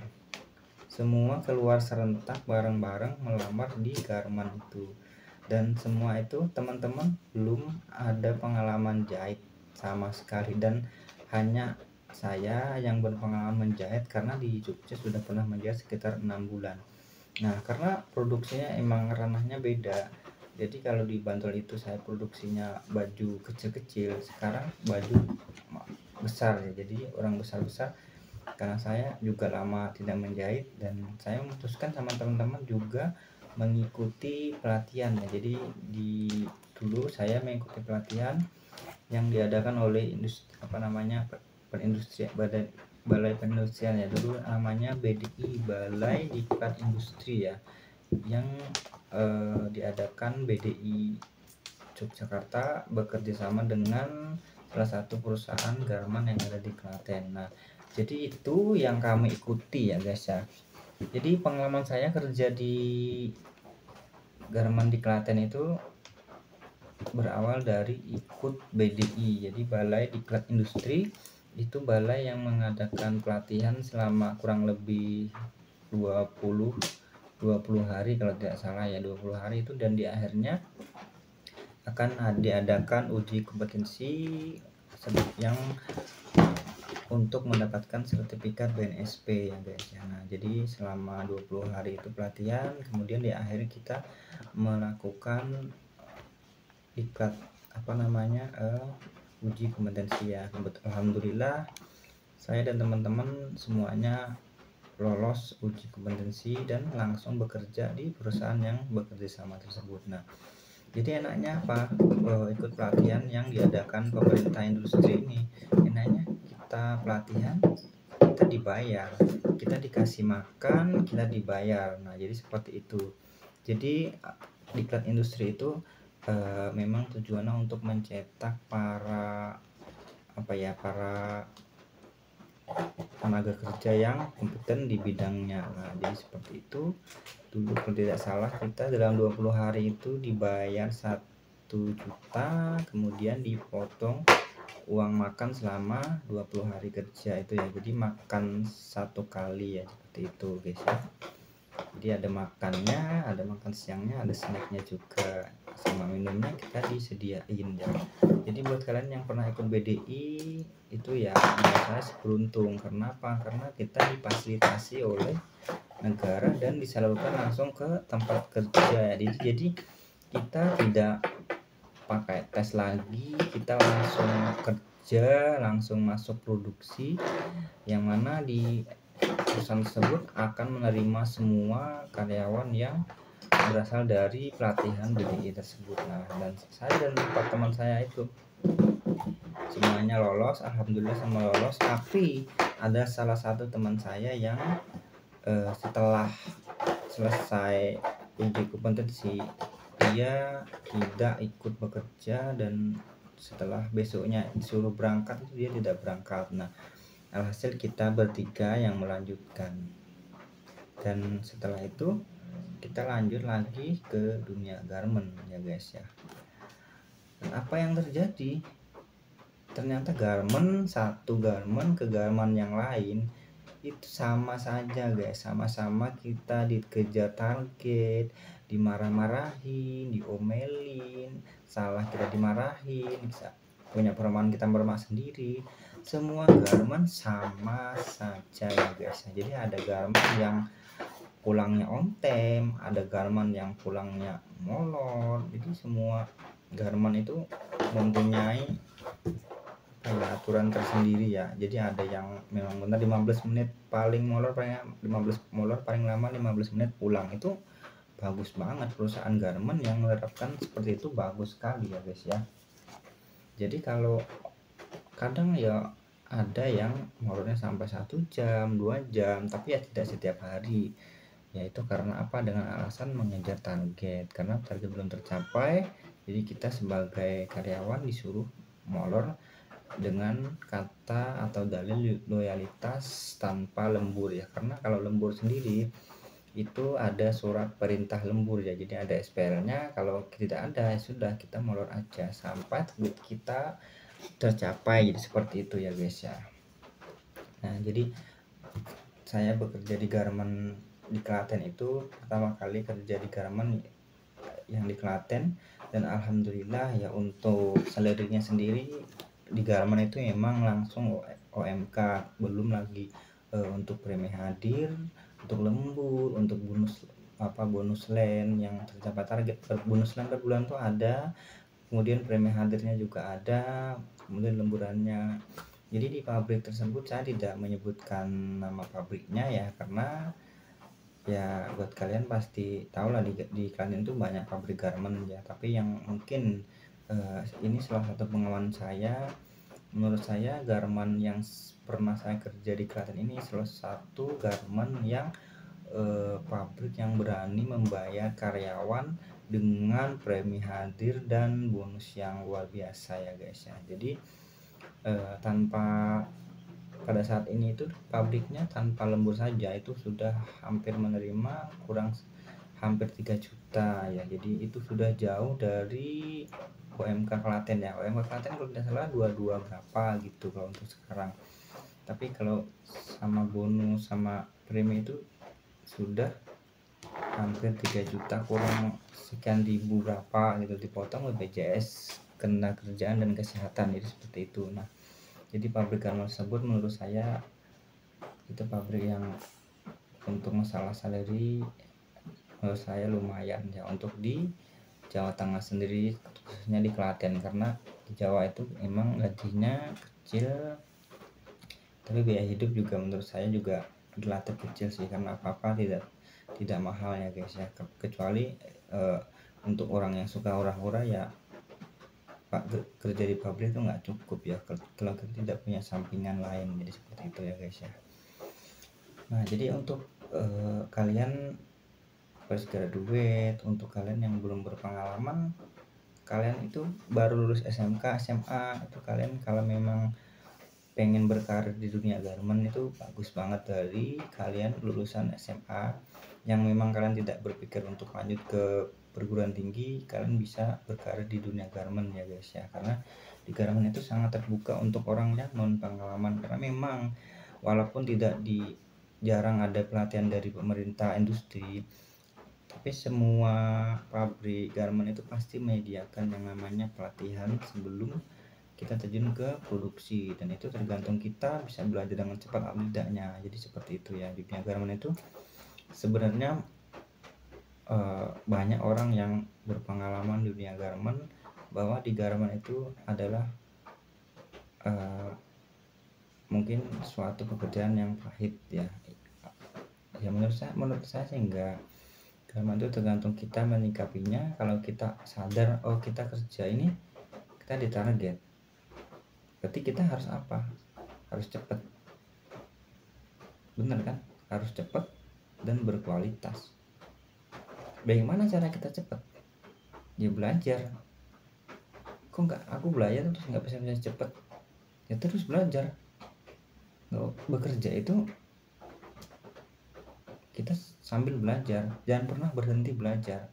semua keluar serentak bareng-bareng melamar di garment itu. Dan semua itu teman-teman belum ada pengalaman jahit sama sekali, dan hanya saya yang berpengalaman menjahit karena di Jogja sudah pernah menjahit sekitar 6 bulan. Nah, karena produksinya emang ranahnya beda. Jadi kalau di Bantul itu saya produksinya baju kecil-kecil, sekarang baju besar ya. Jadi orang besar-besar, karena saya juga lama tidak menjahit dan saya memutuskan sama teman-teman juga mengikuti pelatihan ya. Jadi dulu saya mengikuti pelatihan yang diadakan oleh Balai Perindustrian ya, dulu namanya BDI, Balai Diklat Industri ya, yang diadakan BDI Yogyakarta bekerja sama dengan salah satu perusahaan garment yang ada di Klaten. Nah, jadi itu yang kami ikuti ya guys ya. Jadi pengalaman saya kerja di garment di Klaten itu berawal dari ikut BDI, jadi Balai Diklat Industri. Itu balai yang mengadakan pelatihan selama kurang lebih 20 hari kalau tidak salah ya, 20 hari itu, dan di akhirnya akan diadakan uji kompetensi yang untuk mendapatkan sertifikat BNSP ya guys ya. Nah, jadi selama 20 hari itu pelatihan, kemudian di akhir kita melakukan iklat uji kompetensi ya. Alhamdulillah saya dan teman-teman semuanya lolos uji kompetensi dan langsung bekerja di perusahaan yang bekerja sama tersebut. Nah, jadi enaknya apa? Ikut pelatihan yang diadakan pemerintah industri ini. Enaknya kita pelatihan, kita dibayar, kita dikasih makan, kita dibayar. Nah, jadi seperti itu. Jadi diklat industri itu memang tujuannya untuk mencetak para para tenaga kerja yang kompeten di bidangnya. Nah, jadi seperti itu. Dulu kalau tidak salah kita dalam 20 hari itu dibayar 1 juta, kemudian dipotong uang makan selama 20 hari kerja itu ya. Jadi makan 1 kali ya, seperti itu guys ya. Jadi ada makannya, ada makan siangnya, ada snacknya juga, sama minumnya kita disediain ya. Jadi buat kalian yang pernah ikut BDI itu ya, saya beruntung. Karena apa? Karena kita difasilitasi oleh negara dan disalurkan langsung ke tempat kerja ya. Jadi kita tidak pakai tes lagi, kita langsung kerja, langsung masuk produksi, yang mana di perusahaan tersebut akan menerima semua karyawan yang berasal dari pelatihan BDI tersebut. Nah, dan saya dan 4 teman saya itu semuanya lolos, alhamdulillah semua lolos. Tapi ada salah satu teman saya yang setelah selesai uji kompetensi dia tidak ikut bekerja, dan setelah besoknya disuruh berangkat itu dia tidak berangkat. Nah, alhasil kita bertiga yang melanjutkan, dan setelah itu kita lanjut lagi ke dunia garment ya guys ya. Dan apa yang terjadi? Ternyata satu garment ke garment yang lain itu sama saja guys, sama-sama kita dikejar target, dimarah-marahin, diomelin, salah kita dimarahin, punya perumahan kita bermak sendiri. Semua garment sama saja ya guys. Jadi ada garment yang pulangnya on time, ada garment yang pulangnya molor. Jadi semua garment itu mempunyai aturan tersendiri ya. Jadi ada yang memang benar 15 menit paling molor, paling 15 molor paling lama 15 menit pulang. Itu bagus banget, perusahaan garment yang menerapkan seperti itu bagus sekali ya guys ya. Jadi kalau kadang ya ada yang molornya sampai 1 jam 2 jam, tapi ya tidak setiap hari, yaitu karena apa? Dengan alasan mengejar target. Karena target belum tercapai, jadi kita sebagai karyawan disuruh molor dengan kata atau dalil loyalitas tanpa lembur ya. Karena kalau lembur sendiri itu ada surat perintah lembur ya, jadi ada SPL-nya. Kalau tidak ada ya sudah, kita molor aja sampai target kita tercapai. Jadi seperti itu ya guys ya. Nah, jadi saya bekerja di garment di Klaten itu pertama kali kerja di garment yang di Klaten, dan alhamdulillah ya untuk salary-nya sendiri di garment itu emang langsung OMK, belum lagi untuk premi hadir, untuk lembur, untuk bonus land yang tercapai target. Bonus land per bulan tuh ada, kemudian premi hadirnya juga ada, kemudian lemburannya. Jadi di pabrik tersebut saya tidak menyebutkan nama pabriknya ya, karena ya buat kalian pasti tahu lah di Klaten itu banyak pabrik garment ya. Tapi yang mungkin ini salah satu pengalaman saya, menurut saya garment yang pernah saya kerja di Klaten ini salah satu garment yang pabrik yang berani membayar karyawan dengan premi hadir dan bonus yang luar biasa ya guys ya. Jadi tanpa pada saat ini itu pabriknya tanpa lembur saja itu sudah hampir menerima hampir 3 juta ya. Jadi itu sudah jauh dari OMK Klaten ya. OMK Klaten kalau tidak salah 22 berapa gitu kalau untuk sekarang. Tapi kalau sama bonus sama premi itu sudah hampir 3 juta kurang sekian ribu berapa gitu, dipotong BPJS kena kerjaan dan kesehatan. Jadi seperti itu. Nah, jadi pabrik garment tersebut menurut saya itu pabrik yang untuk masalah salary menurut saya lumayan ya untuk di Jawa Tengah sendiri, khususnya di Klaten. Karena di Jawa itu emang gajinya kecil, tapi biaya hidup juga menurut saya juga relatif kecil sih, karena apa-apa tidak mahal ya guys ya, kecuali untuk orang yang suka hura-hura ya Pak, kerja di pabrik itu nggak cukup ya kalau kita tidak punya sampingan lain, jadi seperti itu ya guys ya. Nah jadi untuk kalian fresh graduate, untuk kalian yang belum berpengalaman, kalian itu baru lulus SMK SMA, itu kalian kalau memang pengen berkarir di dunia garment itu bagus banget dari kalian lulusan SMA yang memang kalian tidak berpikir untuk lanjut ke perguruan tinggi, kalian bisa berkarir di dunia garment ya guys ya, karena di garment itu sangat terbuka untuk orang yang non pengalaman, karena memang walaupun jarang ada pelatihan dari pemerintah industri, tapi semua pabrik garment itu pasti menyediakan yang namanya pelatihan sebelum kita terjun ke produksi, dan itu tergantung kita bisa belajar dengan cepat atau tidaknya. Jadi seperti itu ya, di dunia garment itu sebenarnya banyak orang yang berpengalaman di dunia garment bahwa di garment itu adalah mungkin suatu pekerjaan yang pahit ya. Ya menurut saya sih enggak. Garment itu tergantung kita menyikapinya. Kalau kita sadar oh kita kerja ini kita ditarget, berarti kita harus apa? Harus cepat, bener kan? Harus cepat dan berkualitas. Bagaimana cara kita cepat? Ya belajar. Kok nggak aku belajar terus nggak bisa cepat? Ya terus belajar. Nggak, bekerja itu kita sambil belajar, jangan pernah berhenti belajar,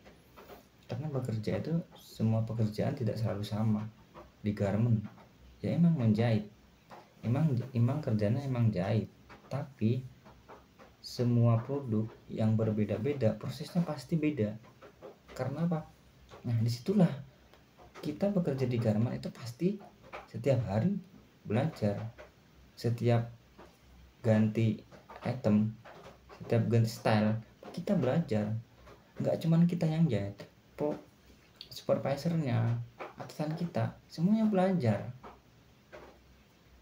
karena bekerja itu semua pekerjaan tidak selalu sama. Di garment ya emang menjahit, emang kerjanya emang jahit, tapi semua produk yang berbeda-beda prosesnya pasti beda. Karena apa? Nah disitulah kita bekerja di garment itu pasti setiap hari belajar, setiap ganti item, setiap ganti style kita belajar. Nggak cuman kita yang jahit, supervisornya, atasan kita semuanya belajar.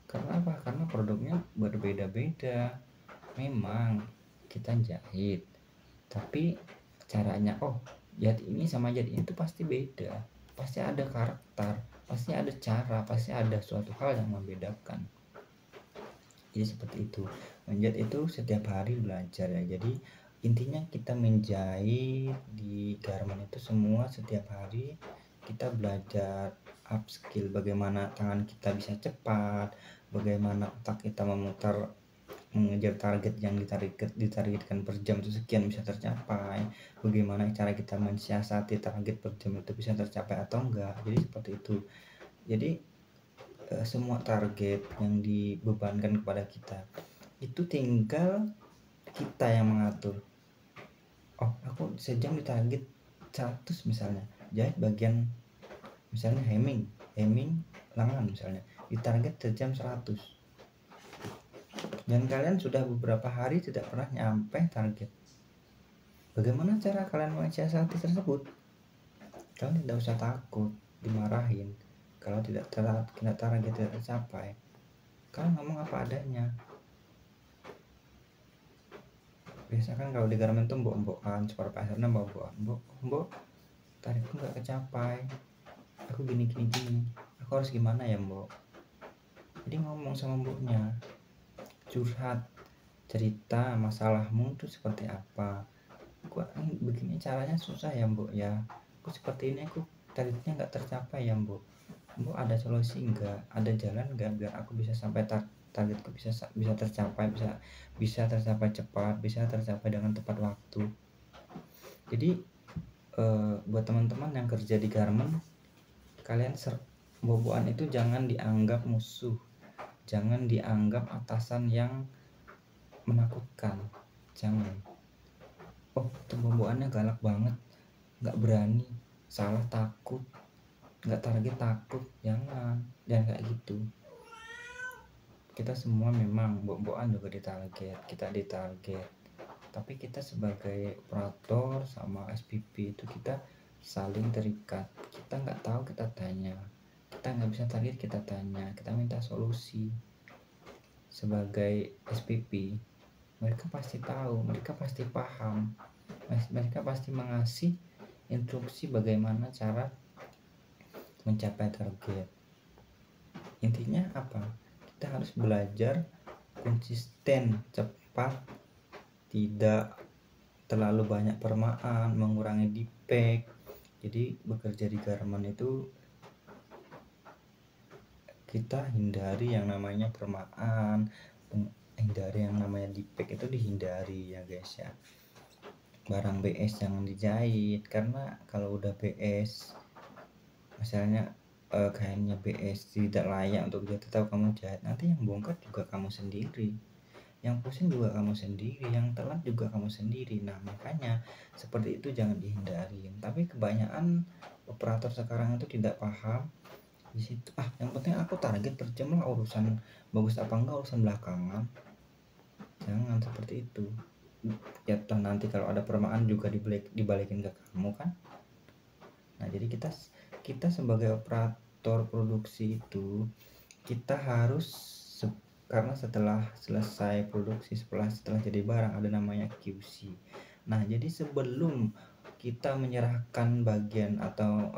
Karena apa? Karena produknya berbeda-beda. Memang kita jahit, tapi caranya jahit ini sama jahit ini itu pasti beda, pasti ada karakter, pasti ada cara, pasti ada suatu hal yang membedakan. Jadi seperti itu, menjahit itu setiap hari belajar ya. Jadi intinya kita menjahit di garment itu semua setiap hari kita belajar upskill, bagaimana tangan kita bisa cepat, bagaimana otak kita memutar mengejar target yang ditargetkan per jam itu sekian bisa tercapai, bagaimana cara kita mensiasati target per jam itu bisa tercapai atau enggak. Jadi seperti itu. Jadi semua target yang dibebankan kepada kita itu tinggal kita yang mengatur. Aku sejam ditarget 100 misalnya, jahit bagian misalnya hemming lengan misalnya ditarget sejam 100, dan kalian sudah beberapa hari tidak pernah nyampe target. Bagaimana cara kalian mensiasati tersebut? Kalian tidak usah takut dimarahin kalau tidak target tidak tercapai. Kalian ngomong apa adanya. Biasa kan kalau di garment tuh mbok-mbokan, supervisornya mbok targetku nggak kecapai, aku gini, aku harus gimana ya mbok. Jadi ngomong sama mboknya, curhat, cerita masalahmu tuh seperti apa. Aku begini caranya susah ya mbok ya, aku seperti ini, aku targetnya nggak tercapai ya mbok ada solusi nggak, ada jalan nggak biar aku bisa sampai targetku bisa tercapai, bisa tercapai cepat, bisa tercapai dengan tepat waktu. Jadi buat teman-teman yang kerja di garment, kalian boboan itu jangan dianggap musuh, jangan dianggap atasan yang menakutkan, jangan. Itu boboannya galak banget, nggak berani, salah takut, nggak target takut, jangan kayak gitu. Kita semua memang boboan juga ditarget, kita ditarget, tapi kita sebagai operator sama SPP itu kita saling terikat. Kita nggak tahu kita tanya, kita nggak bisa target kita tanya, kita minta solusi. Sebagai SPP mereka pasti tahu, mereka pasti paham, mereka pasti mengasih instruksi bagaimana cara mencapai target. Intinya apa? Kita harus belajar konsisten, cepat, tidak terlalu banyak permaan, mengurangi defect. Jadi bekerja di garment itu kita hindari yang namanya permaan, hindari yang namanya defect, itu dihindari ya guys ya. Barang BS jangan dijahit, karena kalau udah BS misalnya kainnya BS tidak layak untuk dia tahu kamu jahit, nanti yang bongkar juga kamu sendiri, yang pusing juga kamu sendiri, yang telat juga kamu sendiri. Nah makanya seperti itu jangan dihindari. Tapi kebanyakan operator sekarang itu tidak paham di situ. Yang penting aku target per jam lah, urusan bagus apa enggak urusan belakangan. Jangan seperti itu ya, toh nanti kalau ada permaan juga dibalikin ke kamu kan. Nah jadi kita sebagai operator produksi itu kita harus karena setelah selesai produksi, setelah jadi barang ada namanya QC. Nah jadi sebelum kita menyerahkan bagian atau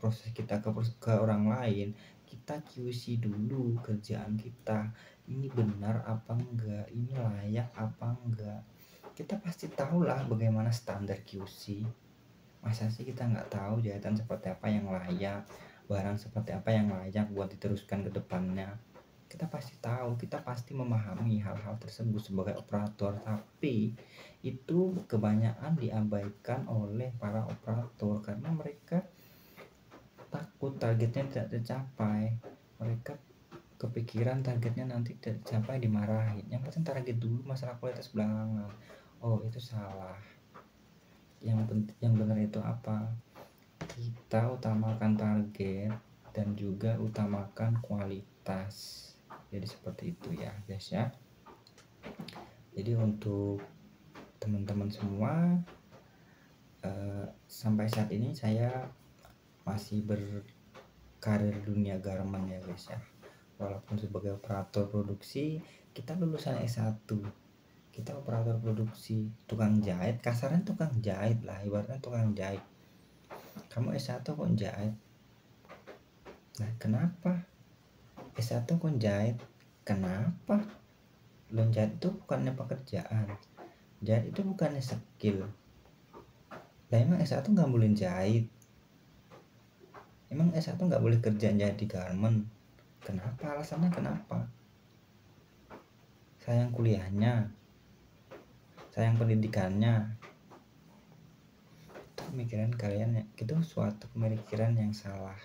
proses kita ke orang lain, kita QC dulu kerjaan kita, ini benar apa enggak, ini layak apa enggak. Kita pasti tahulah bagaimana standar QC. Masa sih kita nggak tahu jahitan seperti apa yang layak, barang seperti apa yang layak buat diteruskan ke depannya. Kita pasti tahu, kita pasti memahami hal-hal tersebut sebagai operator, tapi itu kebanyakan diabaikan oleh para operator karena mereka takut targetnya tidak tercapai. Mereka kepikiran targetnya nanti tidak tercapai dimarahin. Yang penting target dulu, masalah kualitas belakangan. Oh itu salah. Yang benar itu apa? Kita utamakan target dan juga utamakan kualitas. Jadi seperti itu ya guys ya. Jadi untuk teman-teman semua, sampai saat ini saya masih berkarir dunia garment ya guys ya. Walaupun sebagai operator produksi, kita lulusan S1, kita operator produksi, tukang jahit, kasarnya tukang jahit lah, ibaratnya tukang jahit. Kamu S1 kok jahit? Nah kenapa? S1 kok jahit? Kenapa? Lo jahit itu bukannya pekerjaan, jahit itu bukannya skill. Lah emang S1 nggak boleh jahit? Emang S1 nggak boleh kerja jahit di garment? Kenapa? Alasannya kenapa? Sayang kuliahnya, sayang pendidikannya. Itu pemikiran kalian ya, itu suatu pemikiran yang salah.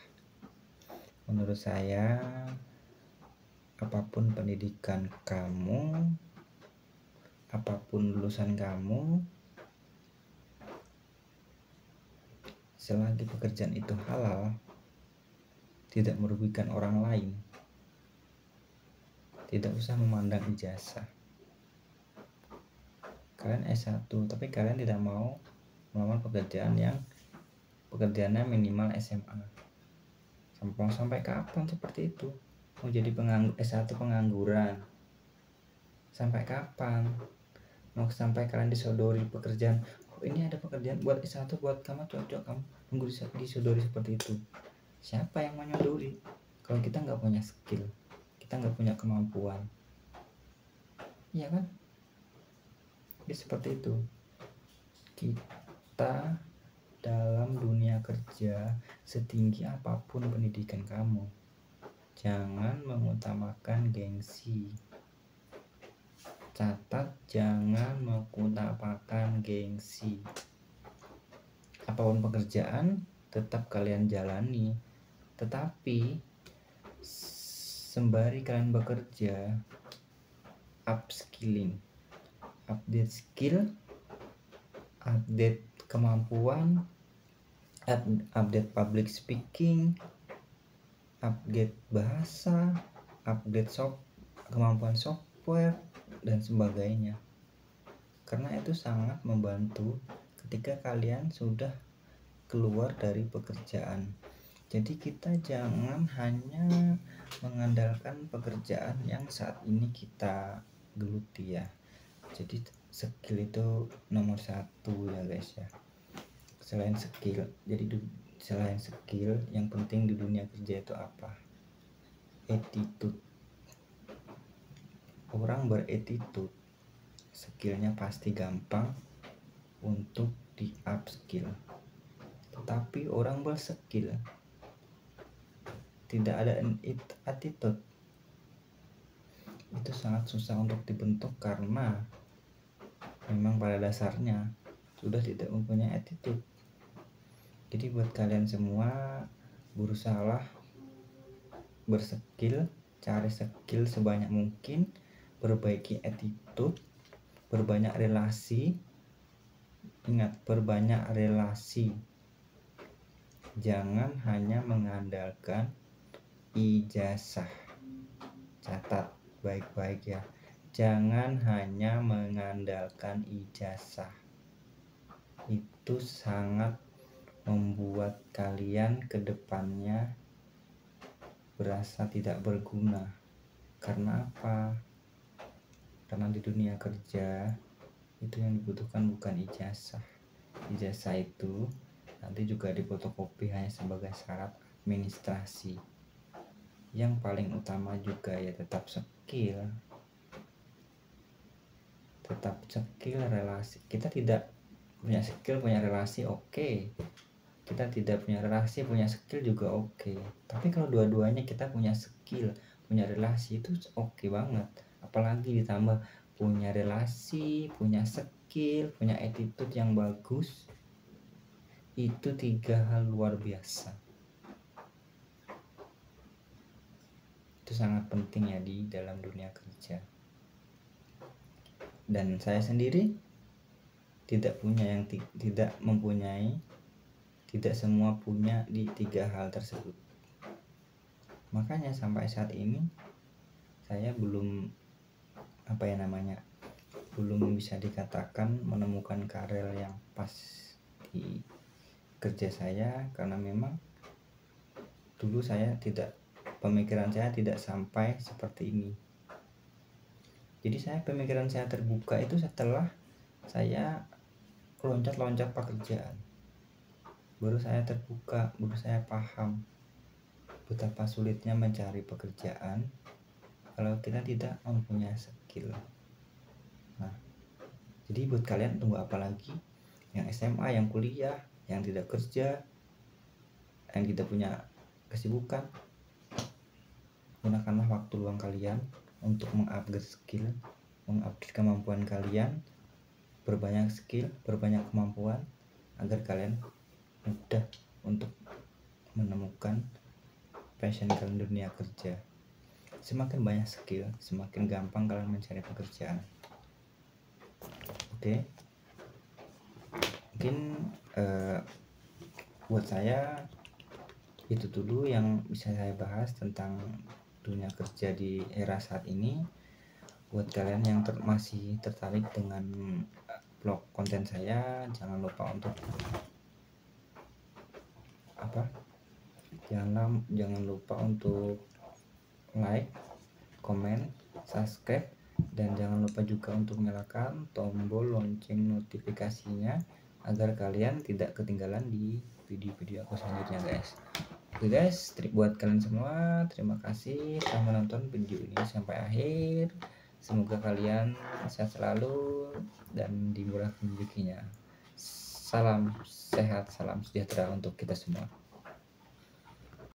Menurut saya, apapun pendidikan kamu, apapun lulusan kamu, selagi pekerjaan itu halal, tidak merugikan orang lain, tidak usah memandang ijazah. Kalian S1 tapi kalian tidak mau melamar pekerjaan yang pekerjaannya minimal SMA. Sampai kapan seperti itu? Mau jadi S1 pengangguran? Sampai kapan? Mau sampai kalian disodori pekerjaan, oh ini ada pekerjaan buat S1 buat kamu, cocok, kamu tunggu disodori seperti itu. Siapa yang menyodori? Kalau kita nggak punya skill, kita nggak punya kemampuan, iya kan? Jadi seperti itu. Kita dalam dunia kerja, setinggi apapun pendidikan kamu, jangan mengutamakan gengsi. Catat, jangan mengutamakan gengsi. Apapun pekerjaan tetap kalian jalani, tetapi sembari kalian bekerja, upskilling, update skill, update kemampuan, update public speaking, update bahasa, update kemampuan software dan sebagainya. Karena itu sangat membantu ketika kalian sudah keluar dari pekerjaan. Jadi kita jangan hanya mengandalkan pekerjaan yang saat ini kita geluti ya. Jadi skill itu nomor satu ya guys ya. Selain skill, selain skill, yang penting di dunia kerja itu apa? Attitude. Orang beretitude, skillnya pasti gampang untuk di upskill. Tetapi orang berskill tidak ada attitude, itu sangat susah untuk dibentuk karena memang pada dasarnya sudah tidak mempunyai attitude. Jadi buat kalian semua, berusahalah berskill, cari skill sebanyak mungkin, perbaiki attitude, berbanyak relasi. Ingat, perbanyak relasi. Jangan hanya mengandalkan ijazah. Catat baik-baik ya. Jangan hanya mengandalkan ijazah. Itu sangat membuat kalian ke depannya berasa tidak berguna. Karena apa? Karena di dunia kerja itu yang dibutuhkan bukan ijazah. Ijazah itu nanti juga difotokopi hanya sebagai syarat administrasi. Yang paling utama juga ya tetap skill. Tetap skill, relasi. Kita tidak punya skill, punya relasi, oke. Kita tidak punya relasi, punya skill juga oke. Tapi kalau dua-duanya kita punya skill, punya relasi, itu oke banget. Apalagi ditambah punya relasi, punya skill, punya attitude yang bagus. Itu 3 hal luar biasa. Itu sangat penting ya di dalam dunia kerja. Dan saya sendiri tidak semua punya di 3 hal tersebut. Makanya sampai saat ini saya belum belum bisa dikatakan menemukan karir yang pas di kerja saya, karena memang dulu pemikiran saya tidak sampai seperti ini. Jadi pemikiran saya terbuka itu setelah saya loncat-loncat pekerjaan. Baru saya terbuka, baru saya paham betapa sulitnya mencari pekerjaan kalau kita tidak mempunyai skill. Nah, jadi buat kalian tunggu apa lagi? Yang SMA, yang kuliah, yang tidak kerja, yang tidak punya kesibukan, gunakanlah waktu luang kalian untuk mengupgrade skill, mengupgrade kemampuan kalian, berbanyak skill, berbanyak kemampuan, agar kalian mudah untuk menemukan passion kalian di dunia kerja. Semakin banyak skill, semakin gampang kalian mencari pekerjaan. Oke. Mungkin buat saya itu dulu yang bisa saya bahas tentang dunia kerja di era saat ini. Buat kalian yang masih tertarik dengan blog konten saya, jangan lupa untuk like, komen, subscribe, dan jangan lupa juga untuk nyalakan tombol lonceng notifikasinya agar kalian tidak ketinggalan di video-video aku selanjutnya guys. Oke guys, buat kalian semua, terima kasih telah menonton video ini sampai akhir. Semoga kalian sehat selalu dan dimurahkan rezekinya. Salam sehat, salam sejahtera untuk kita semua.